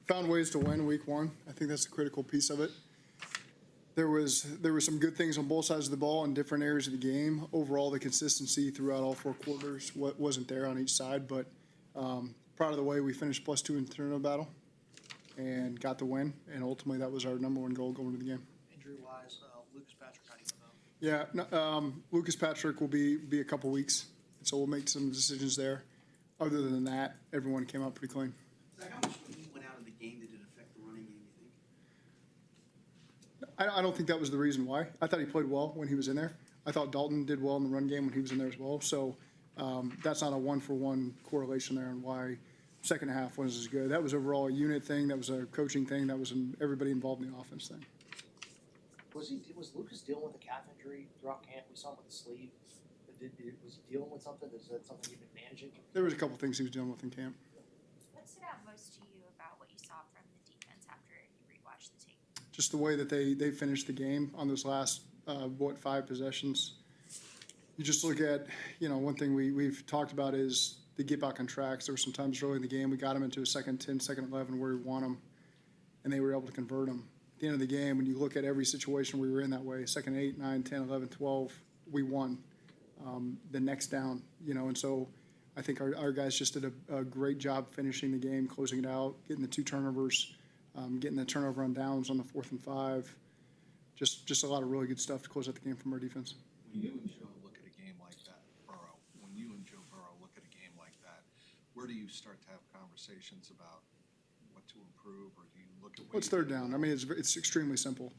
Found ways to win week one. I think that's a critical piece of it. There was some good things on both sides of the ball in different areas of the game. Overall, the consistency throughout all four quarters wasn't there on each side, but proud of the way we finished +2 in the turnover battle and got the win. And ultimately, that was our number one goal going into the game. Injury-wise, Lucas Patrick, how do you know? Yeah, Lucas Patrick will be a couple weeks, so we'll make some decisions there. Other than that, everyone came out pretty clean. Zach, how much when he went out of the game did it affect the running game, you think? I don't think that was the reason why. I thought he played well when he was in there. I thought Dalton did well in the run game when he was in there as well. So that's not a one-for-one correlation there on why second half was as good. That was overall a unit thing. That was a coaching thing. That was everybody involved in the offense thing. Was Lucas dealing with a calf injury throughout camp? We saw him with the sleeve. Was he dealing with something? Is that something you've been managing? There was a couple things he was dealing with in camp. What stood out most to you about what you saw from the defense after you rewatched the tape? Just the way that they finished the game on those last 5 possessions. You just look at, one thing we've talked about is the get back on tracks. There were some times early in the game we got them into a second 10, second 11 where we want them, and they were able to convert them. At the end of the game, when you look at every situation we were in that way, second 8, 9, 10, 11, 12, we won the next down, and so I think our guys just did a great job finishing the game, closing it out, getting the 2 turnovers, getting the turnover on downs on the 4th and 5. Just a lot of really good stuff to close out the game from our defense. When you and Joe look at a game like that, when you and Joe Burrow look at a game like that, where do you start to have conversations about what to improve, or do you look at What's third down? I mean, it's extremely simple.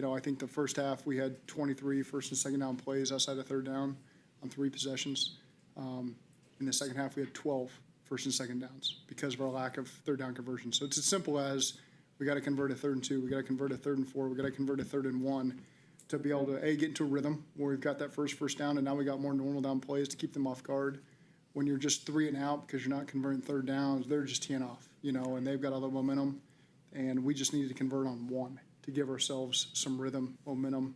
I think the first half we had 23 first and second down plays outside of third down on 3 possessions. In the second half, we had 12 first and second downs because of our lack of third down conversion. So it's as simple as we got to convert a 3rd and 2, we got to convert a 3rd and 4, we got to convert a 3rd and 1 to be able to get into a rhythm where we've got that first down, and now we got more normal down plays to keep them off guard. When you're just 3 and out because you're not converting third downs, they're just teeing off, and they've got all the momentum, and we just needed to convert on 1 to give ourselves some rhythm, momentum.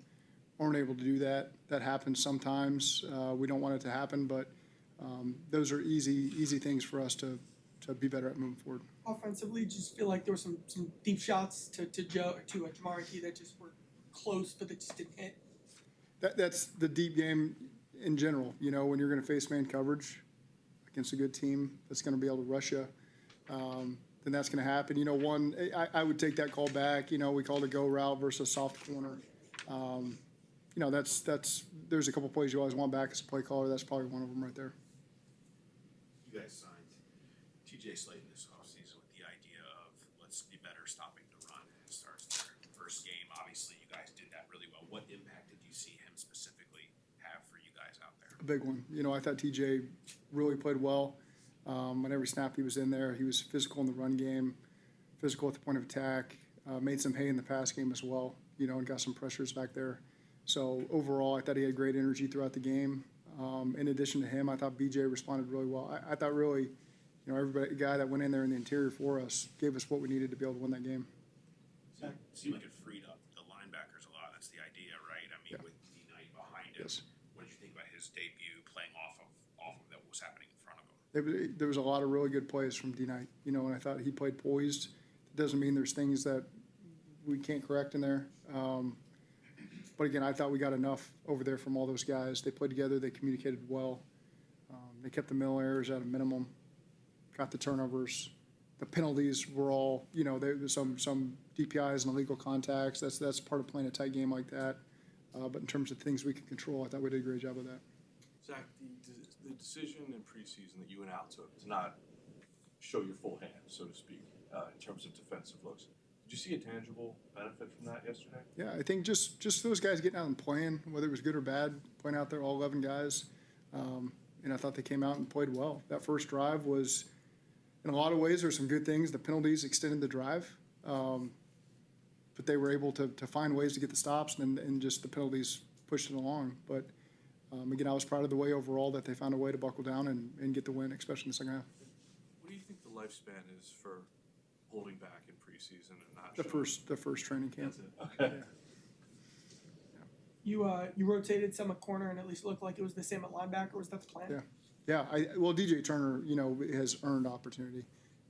Aren't able to do that. That happens sometimes. We don't want it to happen, but those are easy things for us to be better at moving forward. Offensively, just feel like there were some deep shots to Joe to Jamari that just were close, but they just didn't hit. That's the deep game in general. When you're going to face man coverage against a good team that's going to be able to rush you, then that's going to happen. I would take that call back. We called a go route versus a soft corner. There's a couple plays you always want back as a play caller. That's probably one of them right there. You guys signed TJ Slayton this offseason with the idea of let's be better stopping the run, and it starts there. First game, obviously, you guys did that really well. What impact did you see him specifically have for you guys out there? A big one. I thought TJ really played well. On every snap he was in there, he was physical in the run game, physical at the point of attack, made some hay in the pass game as well, and got some pressures back there. So overall, I thought he had great energy throughout the game. In addition to him, I thought BJ responded really well. I thought really, everybody, guy that went in there in the interior for us gave us what we needed to be able to win that game. It seemed like it freed up the linebackers a lot. That's the idea, right? I mean, with D Knight behind him, Yes. What did you think about his debut playing off of that what was happening in front of him? There was a lot of really good plays from D Knight, and I thought he played poised. It doesn't mean there's things that we can't correct in there. But again, I thought we got enough over there from all those guys. They played together. They communicated well. They kept the middle errors at a minimum, got the turnovers. The penalties were all, there was some DPIs and illegal contacts. That's part of playing a tight game like that. But in terms of things we can control, I thought we did a great job of that. Zach, the decision in preseason that you and Al took to not show your full hand, so to speak, in terms of defensive looks, did you see a tangible benefit from that yesterday? Yeah, I think just those guys getting out and playing, whether it was good or bad, playing out there, all 11 guys. And I thought they came out and played well. That first drive was, in a lot of ways, there's some good things. The penalties extended the drive. But they were able to find ways to get the stops, and just the penalties pushed it along. But, again, I was proud of the way overall that they found a way to buckle down and get the win, especially in the second half. What do you think the lifespan is for holding back in preseason and not The first training camp. That's it. Okay. Yeah. You rotated some at corner, and at least looked like it was the same at linebacker. Was that the plan? Yeah. Yeah, well, DJ Turner, has earned opportunity.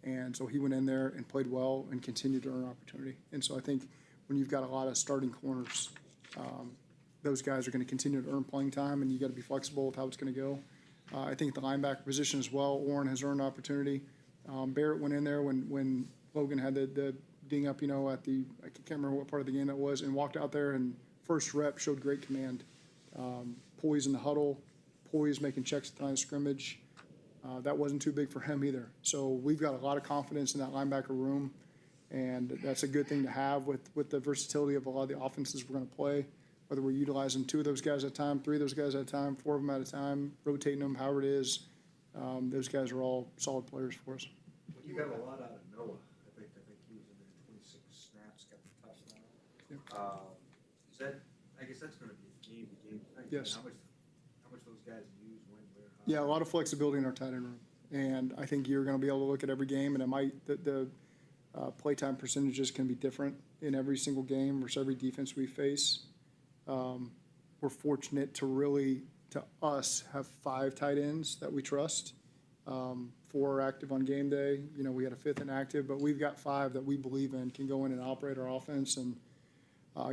And so he went in there and played well and continued to earn opportunity. And so I think when you've got a lot of starting corners, those guys are going to continue to earn playing time, and you got to be flexible with how it's going to go. I think at the linebacker position as well, Warren has earned opportunity. Barrett went in there when Logan had the ding up, at the, I can't remember what part of the game that was, and walked out there and first rep showed great command. Poise in the huddle, poise making checks at the line of scrimmage. That wasn't too big for him either. So we've got a lot of confidence in that linebacker room, and that's a good thing to have with the versatility of a lot of the offenses we're going to play, whether we're utilizing 2 of those guys at a time, 3 of those guys at a time, 4 of them at a time, rotating them, however it is. Those guys are all solid players for us. You got a lot out of Noah. I think he was in there 26 snaps, got the touchdown. Is that? I guess that's going to be a game-to-game thing. Yes. How much those guys use, when, where, how? Yeah, a lot of flexibility in our tight end room, and I think you're going to be able to look at every game, and the playtime percentages can be different in every single game versus every defense we face. We're fortunate to us have 5 tight ends that we trust. 4 are active on game day. We had a 5th inactive, but we've got 5 that we believe in can go in and operate our offense and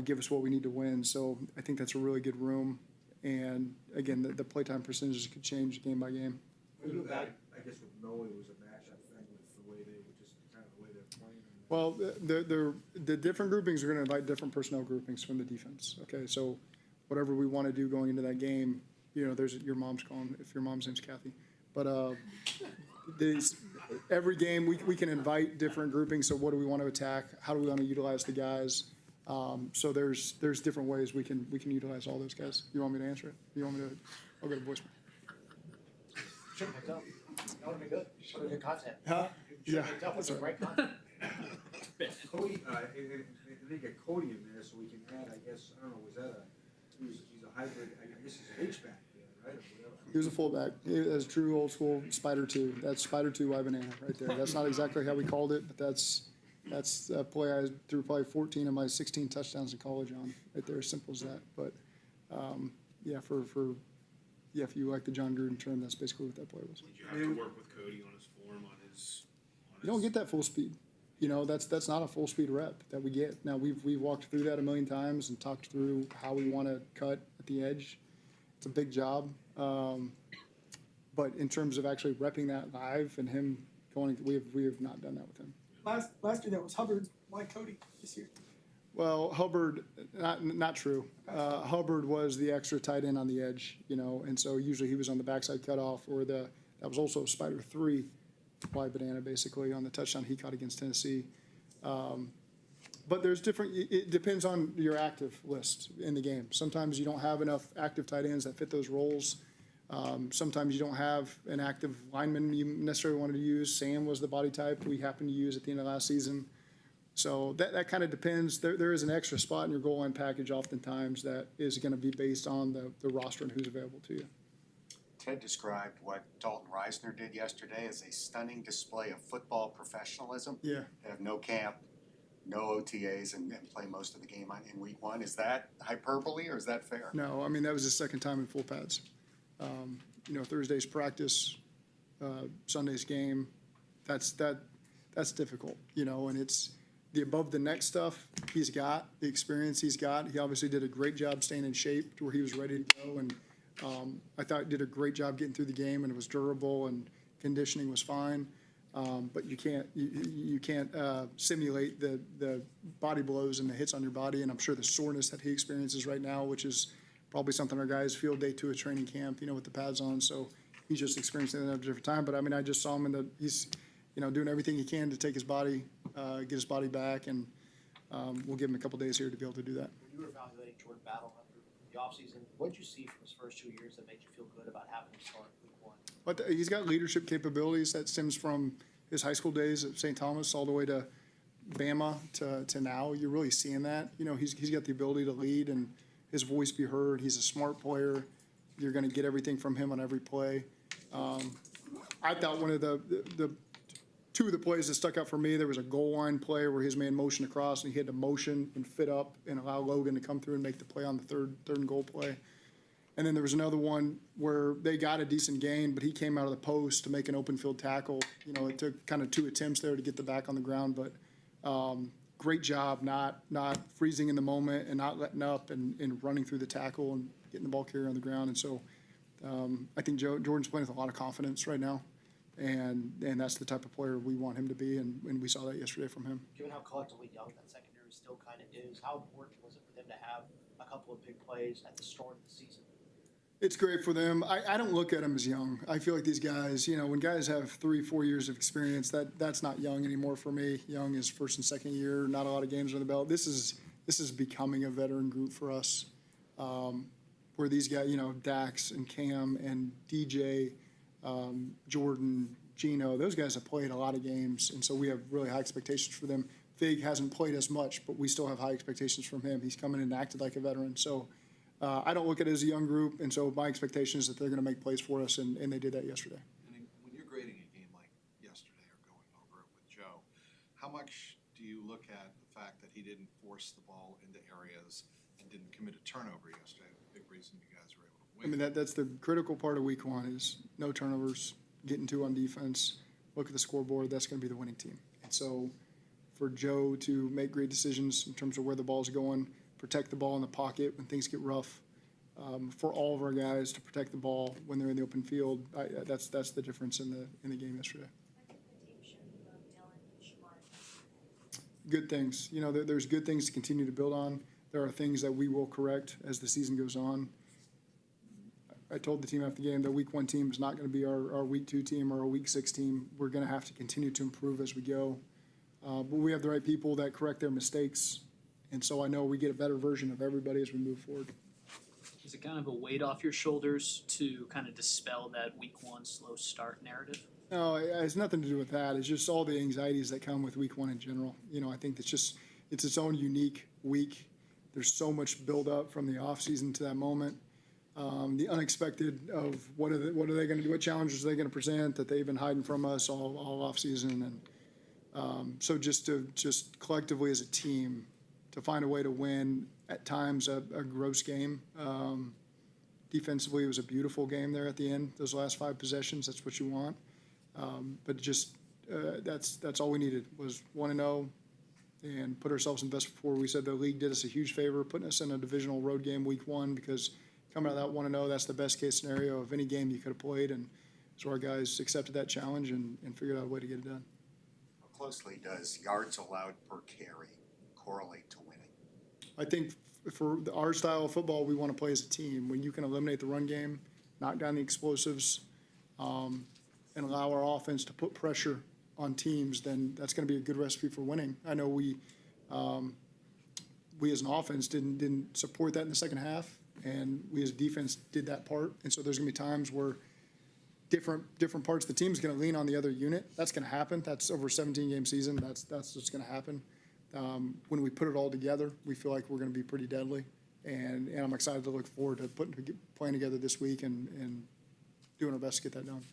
give us what we need to win. So I think that's a really good room. And again, the playtime percentages could change game by game. I guess with Noah, it was a matchup thing with the way they were just kind of the way they're playing. Well, the different groupings are going to invite different personnel groupings from the defense. Okay, so whatever we want to do going into that game, there's your mom's calling if your mom's name's Kathy. But every game we can invite different groupings. So what do we want to attack? How do we want to utilize the guys? So there's different ways we can utilize all those guys. You want me to answer it? You want me to? I'll go to voicemail. Should have picked up. That would have been good. Should have good content. Huh? Should Yeah. have picked up with That's some right. great content. Cody, they get Cody in there, so we can add. I guess I don't know. Was that he's a hybrid? I guess he's an H-back there, right? Or whatever. He was a fullback. He was true old school Spider 2. That's Spider 2 Y banana right there. That's not exactly how we called it, but that's a play I threw probably 14 of my 16 touchdowns in college on right there. As simple as that. But if you like the John Gruden term, that's basically what that play was. Did you have to work with Cody on his form, on his? You don't get that full speed. That's not a full speed rep that we get. Now we've walked through that a million times and talked through how we want to cut at the edge. It's a big job. But in terms of actually repping that live and him going, we have not done that with him. Last year that was Hubbard. Why Cody this year? Well, Hubbard, not true. Hubbard was the extra tight end on the edge, and so usually he was on the backside cutoff or that was also Spider 3 Y banana basically on the touchdown he caught against Tennessee. But there's different, it depends on your active list in the game. Sometimes you don't have enough active tight ends that fit those roles. Sometimes you don't have an active lineman you necessarily wanted to use. Sam was the body type we happened to use at the end of last season. So that kind of depends. There is an extra spot in your goal line package oftentimes that is going to be based on the roster and who's available to you. Ted described what Dalton Reisner did yesterday as a stunning display of football professionalism. Yeah. They have no camp, no OTAs, and play most of the game in week 1. Is that hyperbole or is that fair? No, I mean, that was his second time in full pads. Thursday's practice, Sunday's game, that's difficult, and it's the above the neck stuff he's got, the experience he's got. He obviously did a great job staying in shape to where he was ready to go, and I thought he did a great job getting through the game, and it was durable, and conditioning was fine. But you can't simulate the body blows and the hits on your body, and I'm sure the soreness that he experiences right now, which is probably something our guys feel day 2 of training camp, with the pads on. So he's just experiencing it at a different time. But I mean, I just saw him he's doing everything he can to take his body, get his body back, and we'll give him a couple days here to be able to do that. When you were evaluating Jordan Battle after the offseason, what did you see from his first 2 years that made you feel good about having him start week 1? But he's got leadership capabilities that stems from his high school days at St. Thomas all the way to Bama to now. You're really seeing that. He's got the ability to lead and his voice be heard. He's a smart player. You're going to get everything from him on every play. I thought one of the 2 of the plays that stuck out for me, there was a goal line play where his man motioned across and he had to motion and fit up and allow Logan to come through and make the play on the third and goal play. And then there was another one where they got a decent gain, but he came out of the post to make an open field tackle. You know, it took kind of 2 attempts there to get the back on the ground, but great job not freezing in the moment and not letting up and running through the tackle and getting the ball carrier on the ground. And so I think Jordan's playing with a lot of confidence right now, and that's the type of player we want him to be, and we saw that yesterday from him. Given how collectively young that secondary still kind of is, how important was it for them to have a couple of big plays at the start of the season? It's great for them. I don't look at them as young. I feel like these guys, you know, when guys have 3-4 years of experience, that's not young anymore for me. Young is first and second year, not a lot of games on the belt. This is becoming a veteran group for us, where these guys, you know, Dax and Cam and DJ, Jordan, Gino, those guys have played a lot of games, and so we have really high expectations for them. Fig hasn't played as much, but we still have high expectations from him. He's come in and acted like a veteran, so I don't look at it as a young group, and so my expectation is that they're going to make plays for us, and they did that yesterday. And when you're grading a game like yesterday or going over it with Joe, how much do you look at the fact that he didn't force the ball into areas and didn't commit a turnover yesterday? The big reason you guys were able to win. I mean, that's the critical part of week one is no turnovers, getting 2 on defense, look at the scoreboard, that's going to be the winning team. And so for Joe to make great decisions in terms of where the ball's going, protect the ball in the pocket when things get rough, for all of our guys to protect the ball when they're in the open field, that's the difference in the game yesterday. What did the tape show you of Dylan and Shamar? Good things. You know, there's good things to continue to build on. There are things that we will correct as the season goes on. I told the team after the game that week 1 team is not going to be our week 2 team or our week 6 team. We're going to have to continue to improve as we go. But we have the right people that correct their mistakes. And so I know we get a better version of everybody as we move forward. Is it kind of a weight off your shoulders to kind of dispel that week 1 slow start narrative? No, it has nothing to do with that. It's just all the anxieties that come with week 1 in general. You know, I think it's its own unique week. There's so much buildup from the offseason to that moment. The unexpected of what are they going to do? What challenges are they going to present that they've been hiding from us all offseason? And so just collectively as a team to find a way to win at times a gross game. Defensively, it was a beautiful game there at the end. Those last 5 possessions, that's what you want. But just that's all we needed was 1-0 and put ourselves in best before. We said the league did us a huge favor, putting us in a divisional road game week 1 because coming out of that 1-0, that's the best case scenario of any game you could have played. And so our guys accepted that challenge and figured out a way to get it done. How closely does yards allowed per carry correlate to winning? I think for our style of football, we want to play as a team. When you can eliminate the run game, knock down the explosives, and allow our offense to put pressure on teams, then that's going to be a good recipe for winning. I know we as an offense didn't support that in the second half, and we as a defense did that part. And so there's going to be times where different parts of the team is going to lean on the other unit. That's going to happen. That's over a 17-game season. That's what's going to happen. When we put it all together, we feel like we're going to be pretty deadly, and I'm excited to look forward to playing together this week and doing our best to get that done.